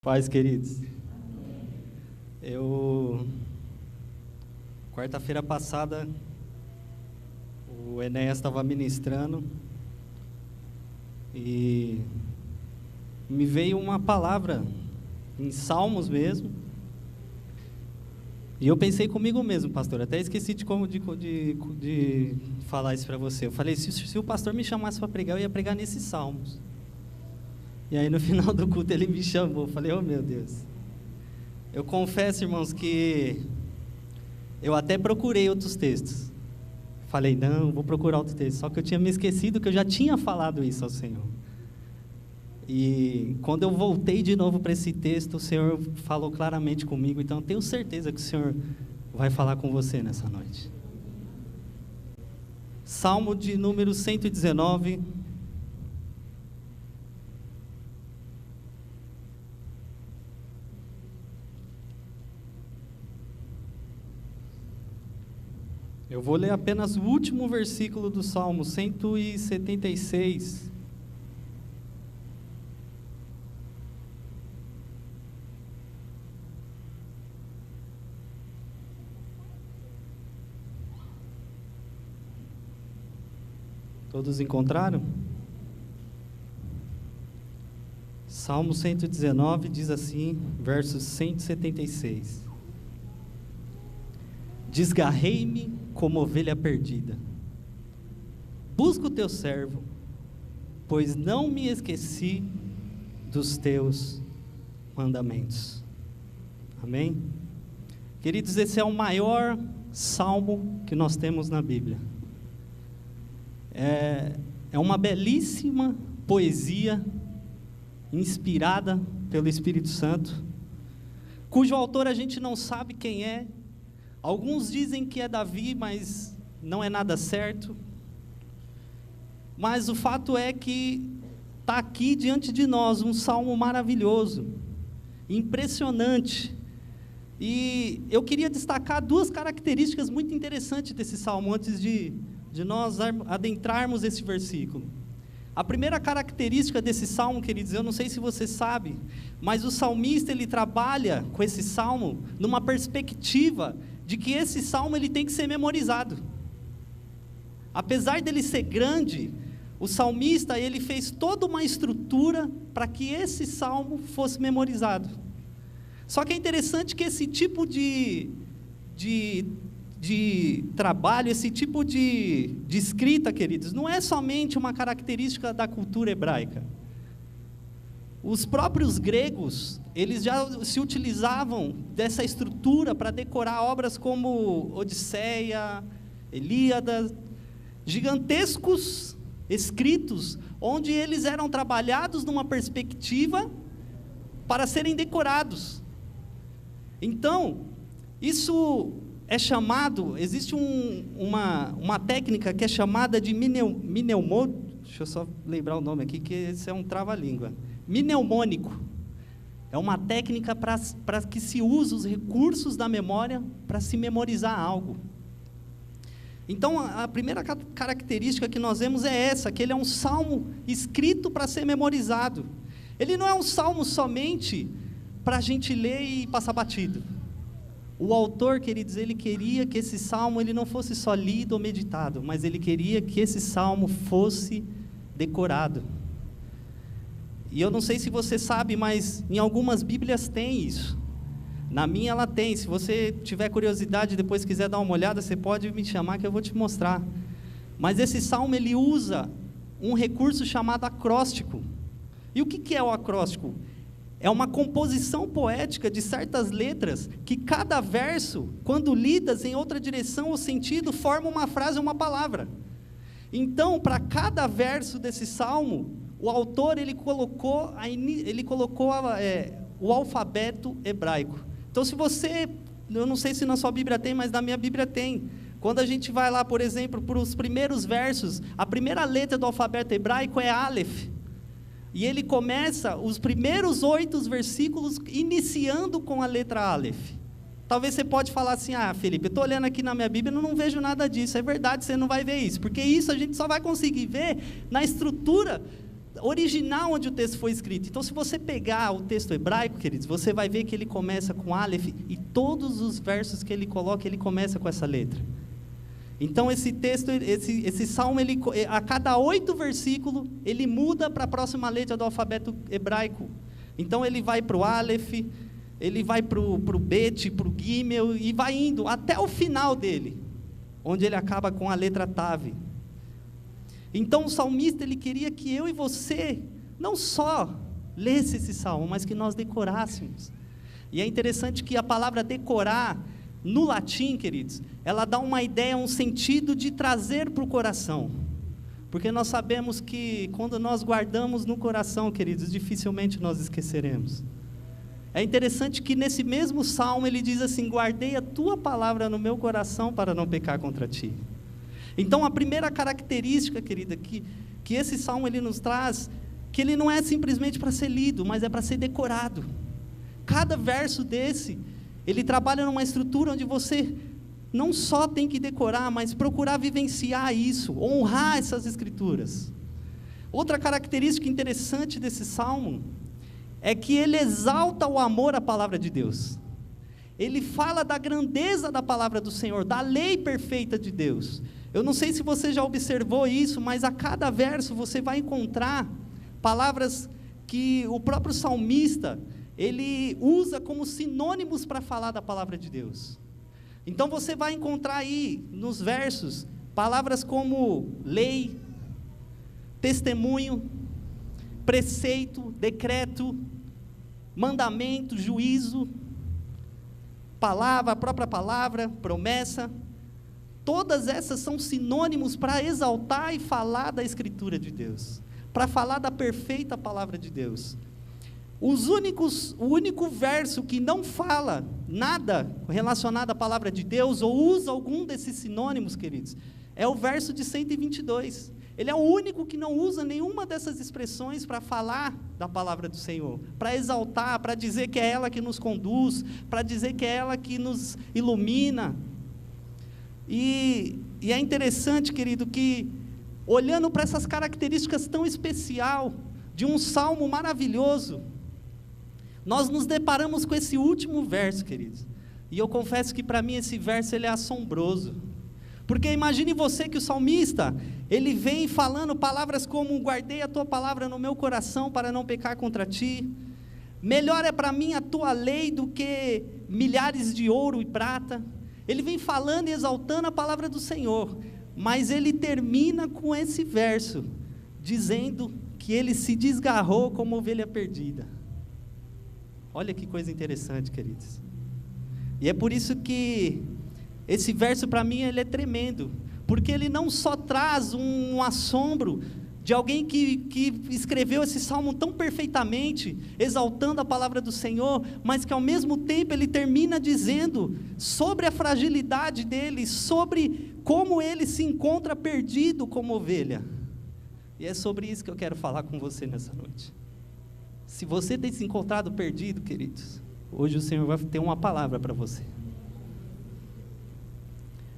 Paz, queridos. Quarta-feira passada, o Enéas estava ministrando e me veio uma palavra em Salmos mesmo. E eu pensei comigo mesmo, pastor, até esqueci de falar isso para você. Eu falei, se o pastor me chamasse para pregar, eu ia pregar nesses Salmos. E aí no final do culto ele me chamou, eu falei, oh meu Deus. Eu confesso, irmãos, que eu até procurei outros textos. Falei, não, vou procurar outros textos. Só que eu tinha me esquecido que eu já tinha falado isso ao Senhor. E quando eu voltei de novo para esse texto, o Senhor falou claramente comigo. Então eu tenho certeza que o Senhor vai falar com você nessa noite. Salmo de número 119. Eu vou ler apenas o último versículo do Salmo 176. Todos encontraram? Salmo 119 diz assim, versos 176. Desgarrei-me como ovelha perdida. Busco o teu servo, pois não me esqueci dos teus mandamentos. Amém? Queridos, esse é o maior salmo que nós temos na Bíblia. É uma belíssima poesia inspirada pelo Espírito Santo, cujo autor a gente não sabe quem é. Alguns dizem que é Davi, mas não é nada certo. Mas o fato é que está aqui diante de nós um salmo maravilhoso, impressionante. E eu queria destacar duas características muito interessantes desse salmo, antes de nós adentrarmos esse versículo. A primeira característica desse salmo, queridos, eu não sei se você sabe, mas o salmista ele trabalha com esse salmo numa perspectiva de que esse salmo ele tem que ser memorizado. Apesar dele ser grande, o salmista ele fez toda uma estrutura para que esse salmo fosse memorizado. Só que é interessante que esse tipo de trabalho, esse tipo de escrita, queridos, não é somente uma característica da cultura hebraica. Os próprios gregos, eles já se utilizavam dessa estrutura para decorar obras como Odisseia, Ilíada, gigantescos escritos, onde eles eram trabalhados numa perspectiva para serem decorados. Então, isso é chamado, existe uma técnica que é chamada de deixa eu só lembrar o nome aqui, que esse é um trava-língua. Mnemônico. É uma técnica para que se use os recursos da memória para se memorizar algo. Então, a primeira característica que nós vemos é essa, que ele é um salmo escrito para ser memorizado. Ele não é um salmo somente para a gente ler e passar batido. O autor, queridos, ele queria que esse salmo ele não fosse só lido ou meditado, mas ele queria que esse salmo fosse decorado. E eu não sei se você sabe, mas em algumas Bíblias tem isso. Na minha ela tem. Se você tiver curiosidade, depois quiser dar uma olhada, você pode me chamar que eu vou te mostrar. Mas esse salmo ele usa um recurso chamado acróstico. E o que é o acróstico? É uma composição poética de certas letras que cada verso, quando lidas em outra direção ou sentido, forma uma frase ou uma palavra. Então, para cada verso desse salmo, o autor ele colocou o alfabeto hebraico. Então, se você, eu não sei se na sua Bíblia tem, mas na minha Bíblia tem. Quando a gente vai lá, por exemplo, para os primeiros versos, a primeira letra do alfabeto hebraico é Aleph. E ele começa os primeiros 8 versículos iniciando com a letra Aleph. Talvez você pode falar assim, Felipe, eu estou olhando aqui na minha Bíblia e não vejo nada disso. É verdade, você não vai ver isso, porque isso a gente só vai conseguir ver na estrutura original onde o texto foi escrito. Então, se você pegar o texto hebraico, queridos, você vai ver que ele começa com Aleph, e todos os versos que ele coloca, ele começa com essa letra. Então, esse texto, esse salmo, a cada 8 versículos, ele muda para a próxima letra do alfabeto hebraico. Então, ele vai para o Aleph, ele vai para o Bet, para o Gimel, e vai indo até o final dele, onde ele acaba com a letra Tav. Então, o salmista, ele queria que eu e você, não só lesse esse salmo, mas que nós decorássemos. E é interessante que a palavra decorar, no latim, queridos, ela dá uma ideia, um sentido de trazer para o coração. Porque nós sabemos que quando nós guardamos no coração, queridos, dificilmente nós esqueceremos. É interessante que nesse mesmo salmo ele diz assim: guardei a tua palavra no meu coração para não pecar contra ti. Então, a primeira característica, querida, que esse salmo ele nos traz, que ele não é simplesmente para ser lido, mas é para ser decorado. Cada verso desse, ele trabalha numa estrutura onde você não só tem que decorar, mas procurar vivenciar isso, honrar essas escrituras. Outra característica interessante desse salmo é que ele exalta o amor à palavra de Deus. Ele fala da grandeza da palavra do Senhor, da lei perfeita de Deus. Eu não sei se você já observou isso, mas a cada verso você vai encontrar palavras que o próprio salmista, ele usa como sinônimos para falar da palavra de Deus. Então você vai encontrar aí, nos versos, palavras como lei, testemunho, preceito, decreto, mandamento, juízo, palavra, a própria palavra, promessa. Todas essas são sinônimos para exaltar e falar da Escritura de Deus, para falar da perfeita palavra de Deus. O único verso que não fala nada relacionado à palavra de Deus, ou usa algum desses sinônimos, queridos, é o verso de 122. Ele é o único que não usa nenhuma dessas expressões para falar da palavra do Senhor, para exaltar, para dizer que é ela que nos conduz, para dizer que é ela que nos ilumina. E é interessante, querido, que olhando para essas características tão especiais de um salmo maravilhoso, nós nos deparamos com esse último verso, queridos. E eu confesso que para mim esse verso ele é assombroso. Porque imagine você que o salmista, ele vem falando palavras como: guardei a tua palavra no meu coração para não pecar contra ti. Melhor é para mim a tua lei do que milhares de ouro e prata. Ele vem falando e exaltando a palavra do Senhor. Mas ele termina com esse verso, dizendo que ele se desgarrou como ovelha perdida. Olha que coisa interessante, queridos. E é por isso que esse verso para mim ele é tremendo, porque ele não só traz um assombro de alguém que escreveu esse salmo tão perfeitamente, exaltando a palavra do Senhor, mas que ao mesmo tempo ele termina dizendo sobre a fragilidade dele, sobre como ele se encontra perdido como ovelha. E é sobre isso que eu quero falar com você nessa noite. Se você tem se encontrado perdido, queridos, hoje o Senhor vai ter uma palavra para você.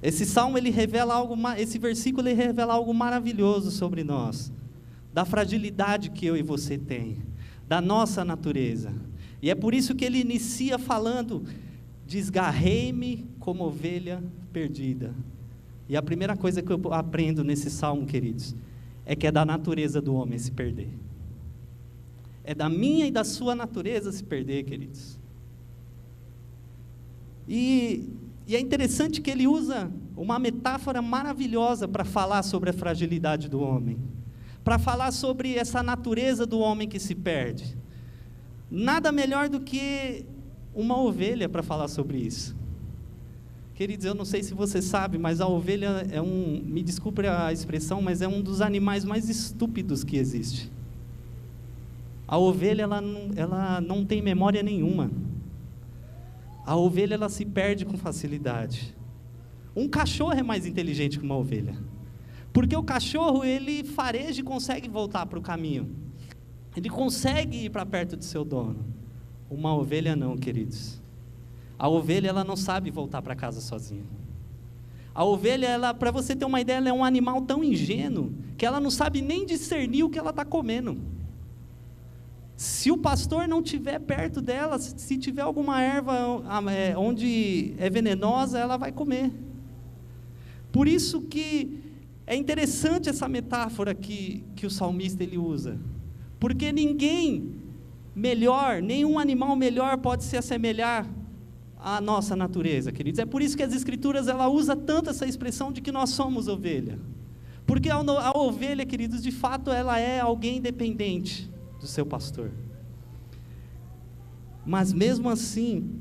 Esse salmo, ele revela algo, esse versículo, ele revela algo maravilhoso sobre nós, da fragilidade que eu e você tem, da nossa natureza. E é por isso que ele inicia falando: desgarrei-me como ovelha perdida. E a primeira coisa que eu aprendo nesse salmo, queridos, é que é da natureza do homem se perder. É da minha e da sua natureza se perder, queridos. E é interessante que ele usa uma metáfora maravilhosa para falar sobre a fragilidade do homem, para falar sobre essa natureza do homem que se perde. Nada melhor do que uma ovelha para falar sobre isso. Queridos, eu não sei se você sabe, mas a ovelha é me desculpe a expressão, mas é um dos animais mais estúpidos que existe. A ovelha, ela não tem memória nenhuma. A ovelha, ela se perde com facilidade. Um cachorro é mais inteligente que uma ovelha, porque o cachorro, ele fareja e consegue voltar para o caminho, ele consegue ir para perto do seu dono. Uma ovelha não, queridos. A ovelha, ela não sabe voltar para casa sozinha. A ovelha, para você ter uma ideia, ela é um animal tão ingênuo que ela não sabe nem discernir o que ela está comendo. Se o pastor não estiver perto dela, se tiver alguma erva onde é venenosa, ela vai comer. Por isso que é interessante essa metáfora que o salmista ele usa, porque ninguém melhor, nenhum animal melhor pode se assemelhar à nossa natureza, queridos. É por isso que as Escrituras ela usa tanto essa expressão de que nós somos ovelha, porque a ovelha, queridos, de fato ela é alguém dependente do seu pastor. Mas mesmo assim,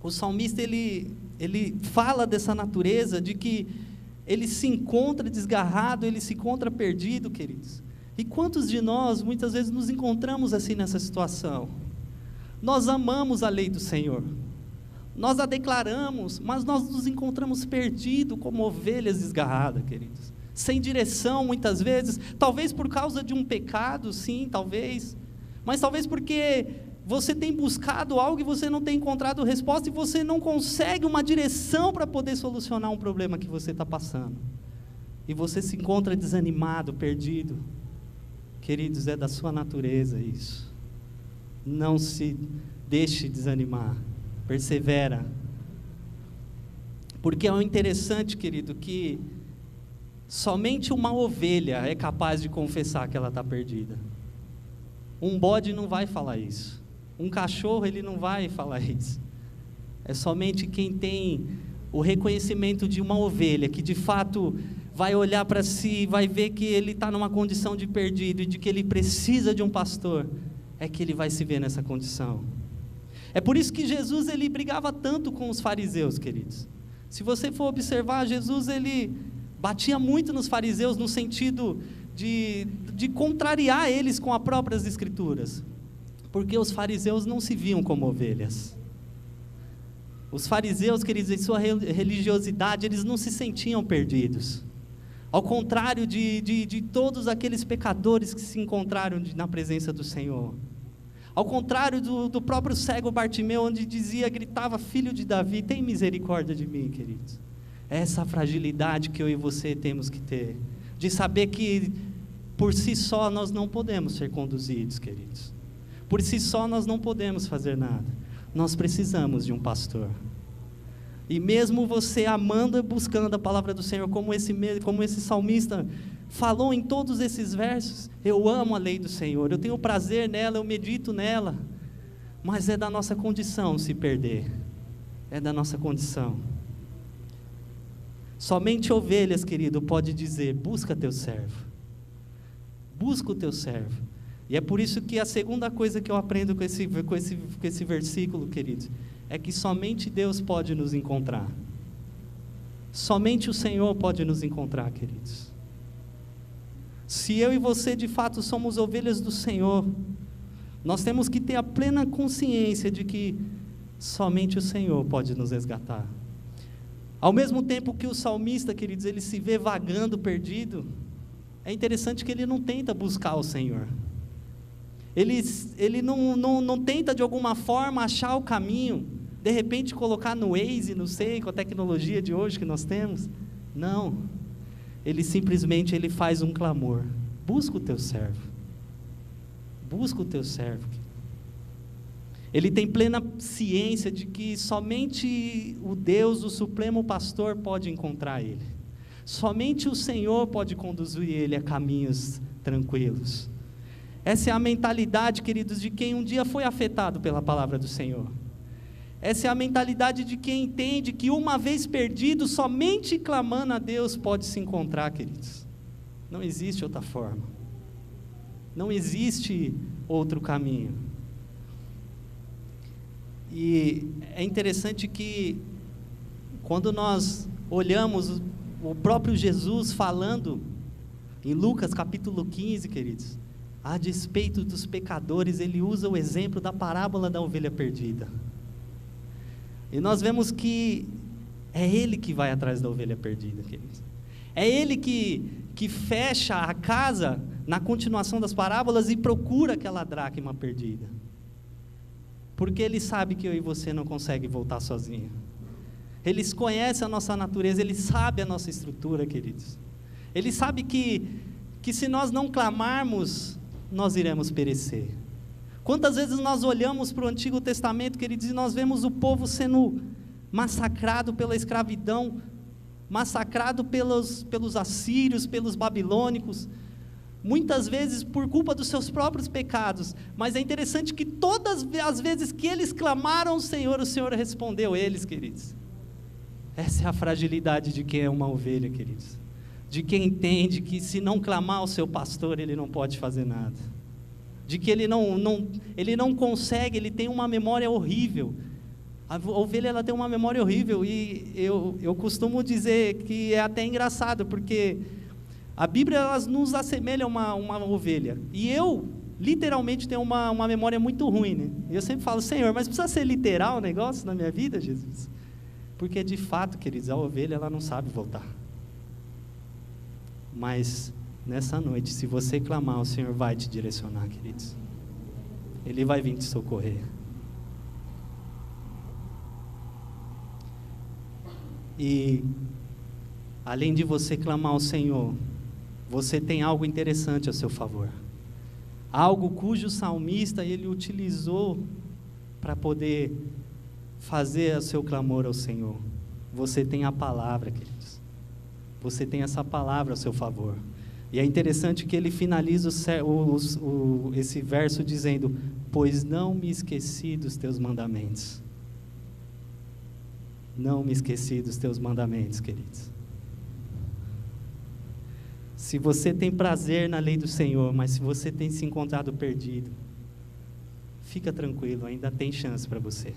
o salmista ele fala dessa natureza, de que ele se encontra desgarrado, ele se encontra perdido, queridos. E quantos de nós, muitas vezes, nos encontramos assim nessa situação? Nós amamos a lei do Senhor, nós a declaramos, mas nós nos encontramos perdidos como ovelhas desgarradas, queridos. Sem direção, muitas vezes, talvez por causa de um pecado, sim, talvez. Mas talvez porque você tem buscado algo e você não tem encontrado resposta, e você não consegue uma direção para poder solucionar um problema que você está passando. E você se encontra desanimado, perdido. Queridos, é da sua natureza isso. Não se deixe desanimar. Persevera. Porque é interessante, querido, que somente uma ovelha é capaz de confessar que ela está perdida. Um bode não vai falar isso. Um cachorro, ele não vai falar isso. É somente quem tem o reconhecimento de uma ovelha, que de fato vai olhar para si, vai ver que ele está numa condição de perdido e de que ele precisa de um pastor, é que ele vai se ver nessa condição. É por isso que Jesus ele brigava tanto com os fariseus, queridos. Se você for observar, Jesus ele batia muito nos fariseus no sentido de contrariar eles com as próprias escrituras, porque os fariseus não se viam como ovelhas. Os fariseus, queridos, em sua religiosidade, eles não se sentiam perdidos, ao contrário de todos aqueles pecadores que se encontraram na presença do Senhor, ao contrário do próprio cego Bartimeu, onde gritava: filho de Davi, tem misericórdia de mim, queridos. É essa fragilidade que eu e você temos que ter, de saber que por si só nós não podemos ser conduzidos, queridos. Por si só nós não podemos fazer nada. Nós precisamos de um pastor. E mesmo você amando e buscando a palavra do Senhor, como esse salmista falou em todos esses versos, eu amo a lei do Senhor, eu tenho prazer nela, eu medito nela, mas é da nossa condição se perder, é da nossa condição. Somente ovelhas, querido, pode dizer: busca teu servo, busca o teu servo. E é por isso que a segunda coisa que eu aprendo com esse versículo, queridos, é que somente Deus pode nos encontrar. Somente o Senhor pode nos encontrar, queridos. Se eu e você de fato somos ovelhas do Senhor, nós temos que ter a plena consciência de que somente o Senhor pode nos resgatar. Ao mesmo tempo que o salmista, queridos, ele se vê vagando, perdido, é interessante que ele não tenta buscar o Senhor. Ele não tenta de alguma forma achar o caminho, de repente colocar no Waze, não sei, com a tecnologia de hoje que nós temos. Não, ele simplesmente faz um clamor: busca o teu servo, busca o teu servo. Ele tem plena ciência de que somente o Deus, o Supremo Pastor, pode encontrar ele. Somente o Senhor pode conduzir ele a caminhos tranquilos. Essa é a mentalidade, queridos, de quem um dia foi afetado pela palavra do Senhor. Essa é a mentalidade de quem entende que uma vez perdido, somente clamando a Deus pode se encontrar, queridos. Não existe outra forma. Não existe outro caminho. E é interessante que, quando nós olhamos o próprio Jesus falando, em Lucas capítulo 15, queridos, a despeito dos pecadores, ele usa o exemplo da parábola da ovelha perdida. E nós vemos que é ele que vai atrás da ovelha perdida, queridos. É ele que fecha a casa na continuação das parábolas e procura aquela dracma perdida. Porque ele sabe que eu e você não conseguem voltar sozinho. Ele conhece a nossa natureza, Ele sabe a nossa estrutura, queridos. Ele sabe que se nós não clamarmos, nós iremos perecer. Quantas vezes nós olhamos para o Antigo Testamento, queridos, e nós vemos o povo sendo massacrado pela escravidão, massacrado pelos assírios, pelos babilônicos, muitas vezes por culpa dos seus próprios pecados, mas é interessante que todas as vezes que eles clamaram ao Senhor, o Senhor respondeu eles, queridos. Essa é a fragilidade de quem é uma ovelha, queridos, de quem entende que se não clamar ao seu pastor, ele não pode fazer nada, de que ele não consegue, ele tem uma memória horrível. A ovelha, ela tem uma memória horrível, e eu costumo dizer que é até engraçado, porque a Bíblia, ela nos assemelha a uma ovelha, e eu literalmente tenho uma memória muito ruim, né? E eu sempre falo: Senhor, mas precisa ser literal o negócio na minha vida, Jesus? Porque de fato, queridos, a ovelha, ela não sabe voltar. Mas nessa noite, se você clamar, o Senhor vai te direcionar, queridos. Ele vai vir te socorrer. E além de você clamar ao Senhor, você tem algo interessante a seu favor, algo cujo salmista ele utilizou para poder fazer o seu clamor ao Senhor. Você tem a palavra, queridos. Você tem essa palavra a seu favor. E é interessante que ele finaliza esse verso dizendo: pois não me esqueci dos teus mandamentos. Não me esqueci dos teus mandamentos, queridos. Se você tem prazer na lei do Senhor, mas se você tem se encontrado perdido, fica tranquilo, ainda tem chance para você.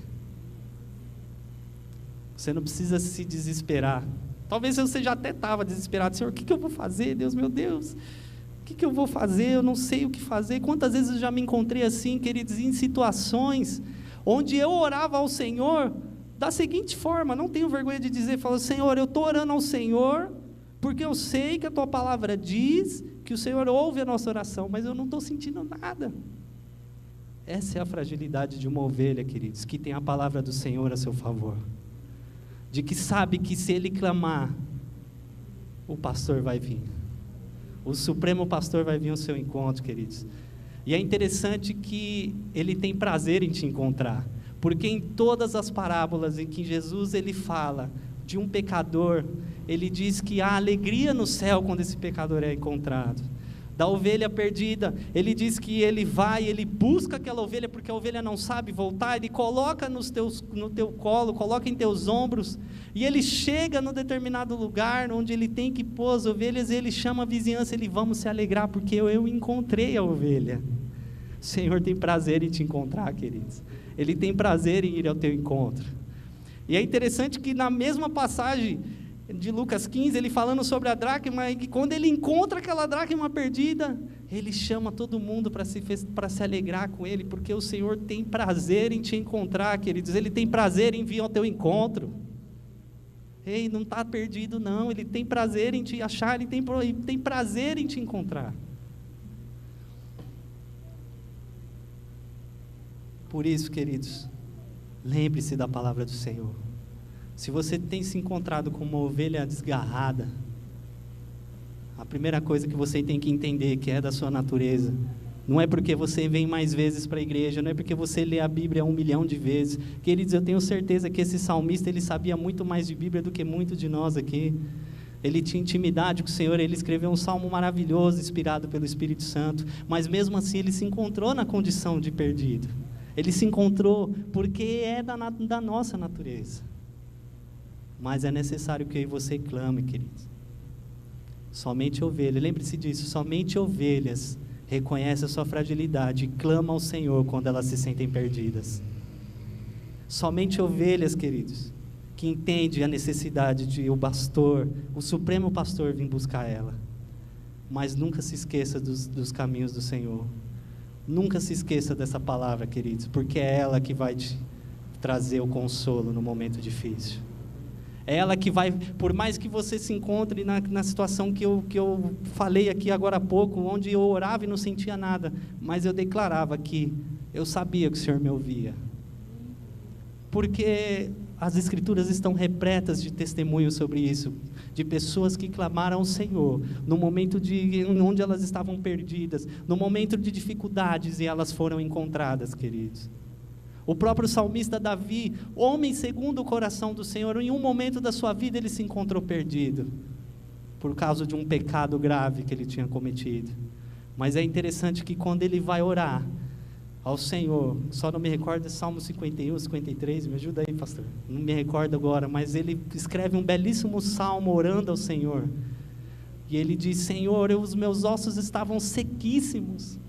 Você não precisa se desesperar. Talvez você já até estava desesperado: Senhor, o que eu vou fazer? Deus, meu Deus, o que eu vou fazer? Eu não sei o que fazer. Quantas vezes eu já me encontrei assim, queridos, em situações onde eu orava ao Senhor da seguinte forma, não tenho vergonha de dizer, falo: Senhor, eu estou orando ao Senhor, porque eu sei que a Tua palavra diz que o Senhor ouve a nossa oração, mas eu não estou sentindo nada. Essa é a fragilidade de uma ovelha, queridos, que tem a palavra do Senhor a seu favor, de que sabe que se ele clamar, o pastor vai vir, o supremo pastor vai vir ao seu encontro, queridos. E é interessante que ele tem prazer em te encontrar, porque em todas as parábolas em que Jesus ele fala de um pecador, ele diz que há alegria no céu quando esse pecador é encontrado. Da ovelha perdida, ele diz que ele vai, ele busca aquela ovelha, porque a ovelha não sabe voltar, ele coloca no teu colo, coloca em teus ombros, e ele chega no determinado lugar, onde ele tem que pôr as ovelhas, e ele chama a vizinhança, ele: vamos se alegrar, porque eu encontrei a ovelha. O Senhor tem prazer em te encontrar, queridos. Ele tem prazer em ir ao teu encontro. E é interessante que na mesma passagem de Lucas 15, ele falando sobre a dracma, e que quando ele encontra aquela dracma perdida, ele chama todo mundo para se alegrar com ele, porque o Senhor tem prazer em te encontrar, queridos. Ele tem prazer em vir ao teu encontro. Ei, não está perdido não, ele tem prazer em te achar, ele tem prazer em te encontrar. Por isso, queridos, lembre-se da palavra do Senhor. Se você tem se encontrado com uma ovelha desgarrada, a primeira coisa que você tem que entender, que é da sua natureza, não é porque você vem mais vezes para a igreja, não é porque você lê a Bíblia 1 milhão de vezes. Queridos, eu tenho certeza que esse salmista, ele sabia muito mais de Bíblia do que muitos de nós aqui. Ele tinha intimidade com o Senhor, ele escreveu um salmo maravilhoso, inspirado pelo Espírito Santo, mas mesmo assim ele se encontrou na condição de perdido. Ele se encontrou porque é da nossa natureza. Mas é necessário que eu e você clame, queridos. Somente ovelhas, lembre-se disso, somente ovelhas reconhecem a sua fragilidade e clamam ao Senhor quando elas se sentem perdidas. Somente ovelhas, queridos, que entendem a necessidade de o pastor, o supremo pastor, vir buscar ela. Mas nunca se esqueça dos caminhos do Senhor. Nunca se esqueça dessa palavra, queridos, porque é ela que vai te trazer o consolo no momento difícil. É ela que vai, por mais que você se encontre na situação que eu falei aqui agora há pouco, onde eu orava e não sentia nada, mas eu declarava que eu sabia que o Senhor me ouvia. Porque as Escrituras estão repletas de testemunhos sobre isso, de pessoas que clamaram ao Senhor, no momento onde elas estavam perdidas, no momento de dificuldades, e elas foram encontradas, queridos. O próprio salmista Davi, homem segundo o coração do Senhor, em um momento da sua vida ele se encontrou perdido, por causa de um pecado grave que ele tinha cometido. Mas é interessante que quando ele vai orar ao Senhor, só não me recordo, Salmo 51, 53, me ajuda aí, pastor, não me recordo agora, mas ele escreve um belíssimo salmo orando ao Senhor, e ele diz: Senhor, os meus ossos estavam sequíssimos,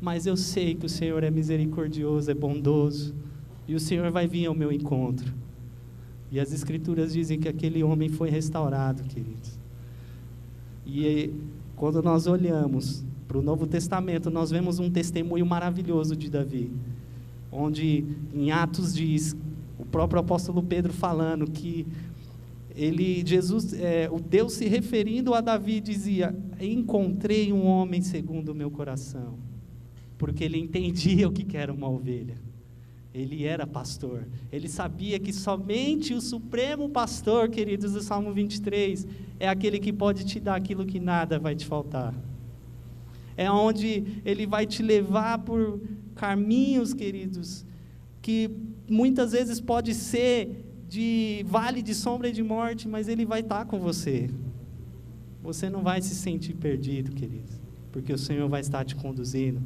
mas eu sei que o Senhor é misericordioso, é bondoso, e o Senhor vai vir ao meu encontro. E as Escrituras dizem que aquele homem foi restaurado, queridos. E quando nós olhamos para o Novo Testamento, nós vemos um testemunho maravilhoso de Davi, onde em Atos diz, o próprio apóstolo Pedro falando que o Deus se referindo a Davi dizia: encontrei um homem segundo o meu coração, porque ele entendia o que era uma ovelha. Ele era pastor, ele sabia que somente o supremo pastor, queridos, do Salmo 23, é aquele que pode te dar aquilo que nada vai te faltar. É onde ele vai te levar por caminhos, queridos, que muitas vezes pode ser de vale de sombra e de morte, mas ele vai estar com você. Você não vai se sentir perdido, queridos, porque o Senhor vai estar te conduzindo.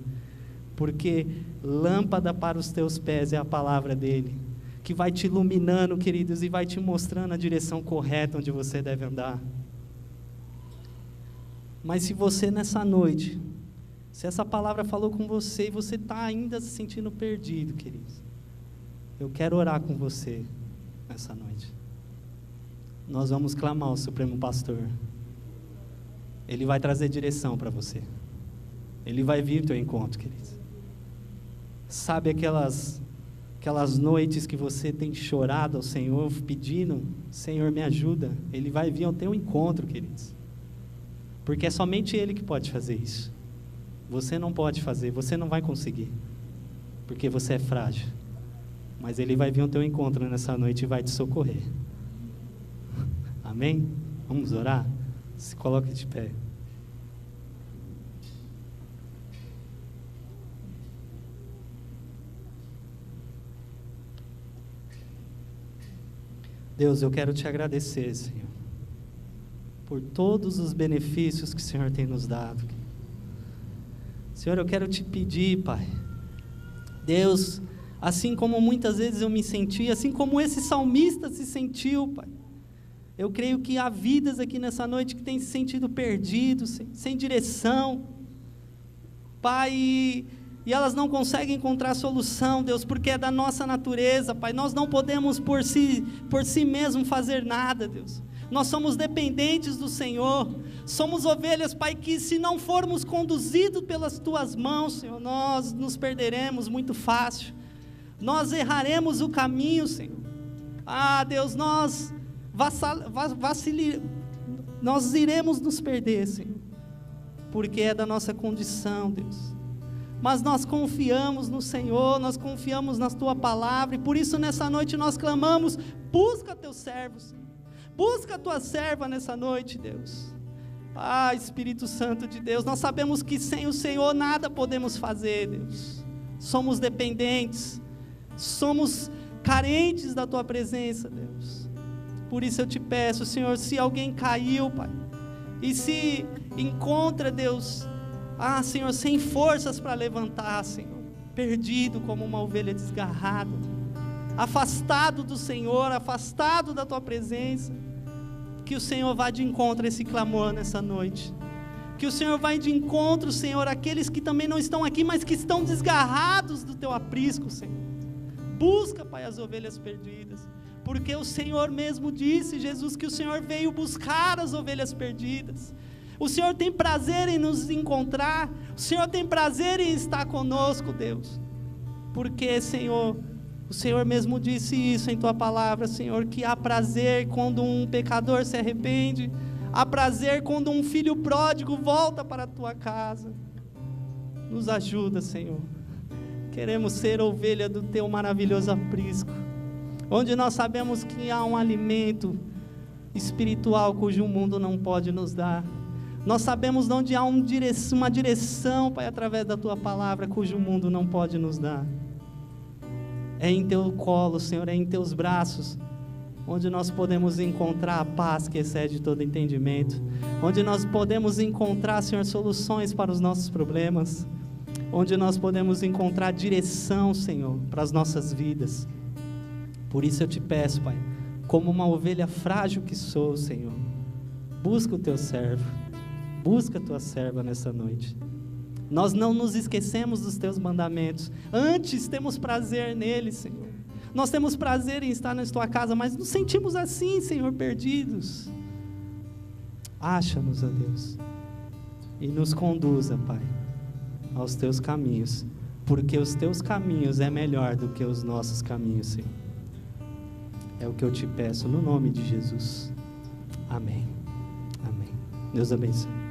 Porque lâmpada para os teus pés é a palavra dele, que vai te iluminando, queridos, e vai te mostrando a direção correta onde você deve andar. Mas se você nessa noite, se essa palavra falou com você e você está ainda se sentindo perdido, queridos, eu quero orar com você nessa noite. Nós vamos clamar ao Supremo Pastor. Ele vai trazer direção para você. Ele vai vir ao teu encontro, queridos. Sabe aquelas noites que você tem chorado ao Senhor, pedindo: Senhor, me ajuda? Ele vai vir ao teu encontro, queridos. Porque é somente Ele que pode fazer isso. Você não pode fazer, você não vai conseguir, porque você é frágil. Mas Ele vai vir ao teu encontro nessa noite e vai te socorrer. Amém? Vamos orar? Se coloque de pé. Deus, eu quero te agradecer, Senhor, por todos os benefícios que o Senhor tem nos dado. Senhor, eu quero te pedir, Pai, Deus, assim como muitas vezes eu me senti, assim como esse salmista se sentiu, Pai, eu creio que há vidas aqui nessa noite que têm se sentido perdidos, sem direção, Pai, e elas não conseguem encontrar solução, Deus, porque é da nossa natureza, Pai. Nós não podemos por si mesmo fazer nada, Deus. Nós somos dependentes do Senhor. Somos ovelhas, Pai, que se não formos conduzidos pelas Tuas mãos, Senhor, nós nos perderemos muito fácil. Nós erraremos o caminho, Senhor. Ah, Deus, nós iremos nos perder, Senhor, porque é da nossa condição, Deus. Mas nós confiamos no Senhor, nós confiamos na Tua palavra, e por isso nessa noite nós clamamos: busca Teus servos, busca a Tua serva nessa noite, Deus. Ah, Espírito Santo de Deus, nós sabemos que sem o Senhor nada podemos fazer, Deus. Somos dependentes, somos carentes da Tua presença, Deus. Por isso eu te peço, Senhor, se alguém caiu, Pai, e se encontra, Deus, Senhor, sem forças para levantar, Senhor, perdido como uma ovelha desgarrada, afastado do Senhor, afastado da Tua presença, que o Senhor vá de encontro a esse clamor nessa noite, que o Senhor vá de encontro, Senhor, àqueles que também não estão aqui, mas que estão desgarrados do Teu aprisco, Senhor. Busca, Pai, as ovelhas perdidas, porque o Senhor mesmo disse, Jesus, que o Senhor veio buscar as ovelhas perdidas. O Senhor tem prazer em nos encontrar, o Senhor tem prazer em estar conosco, Deus, porque, Senhor, o Senhor mesmo disse isso em Tua palavra, Senhor, que há prazer quando um pecador se arrepende, há prazer quando um filho pródigo volta para a Tua casa. Nos ajuda, Senhor, queremos ser ovelha do Teu maravilhoso aprisco, onde nós sabemos que há um alimento espiritual cujo o mundo não pode nos dar. Nós sabemos onde há uma direção, Pai, através da Tua palavra, cujo o mundo não pode nos dar. É em Teu colo, Senhor, é em Teus braços, onde nós podemos encontrar a paz que excede todo entendimento, onde nós podemos encontrar, Senhor, soluções para os nossos problemas, onde nós podemos encontrar direção, Senhor, para as nossas vidas. Por isso eu te peço, Pai, como uma ovelha frágil que sou, Senhor, busca o Teu servo, busca a Tua serva nessa noite. Nós não nos esquecemos dos Teus mandamentos, antes temos prazer neles, Senhor. Nós temos prazer em estar na Tua casa, mas nos sentimos assim, Senhor, perdidos. Acha-nos, ó Deus, e nos conduza, Pai, aos Teus caminhos, porque os Teus caminhos é melhor do que os nossos caminhos, Senhor. É o que eu te peço no nome de Jesus. Amém. Amém. Deus abençoe.